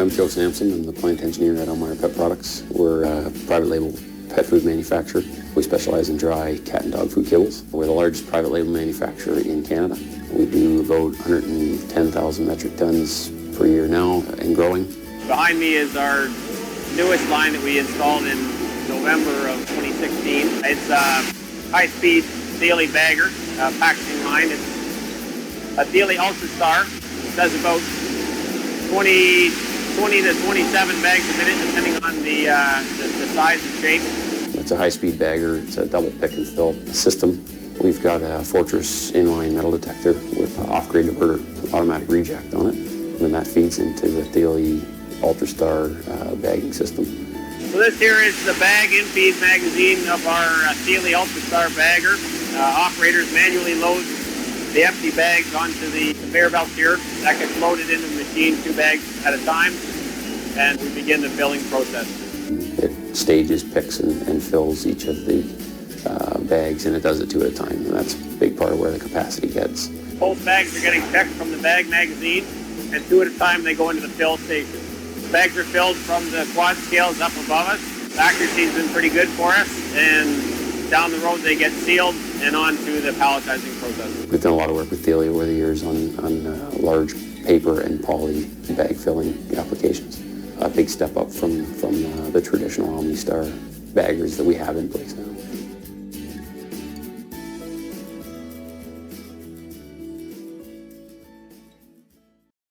I'm Joe Sampson. I'm the plant engineer at Elmira Pet Products. We're a private label pet food manufacturer. We specialize in dry cat and dog food kibbles. We're the largest private label manufacturer in Canada. We do about 110,000 metric tons per year now and growing. Behind me is our newest line that we installed in November of 2016. It's a high-speed Thiele bagger packaging line. It's a Thiele UltraStar. It does about 20 to 27 bags a minute, depending on the size and shape. It's a high-speed bagger. It's a double pick and fill system. We've got a Fortress inline metal detector with off-grade diverter automatic reject on it. And then that feeds into the Thiele UltraStar bagging system. So this here is the bag in-feed magazine of our Thiele UltraStar bagger. Operators manually load the empty bags onto the conveyor belt here. That gets loaded into the machine, 2 bags at a time, and we begin the filling process. It stages, picks, and fills each of the bags, and it does it 2 at a time, and that's a big part of where the capacity gets. Both bags are getting picked from the bag magazine, and 2 at a time they go into the fill station. The bags are filled from the quad scales up above us. The accuracy's been pretty good for us, and down the road they get sealed and onto the palletizing process. We've done a lot of work with Thiele over the years on large paper and poly bag filling applications. A big step up from the traditional OmniStar baggers that we have in place now.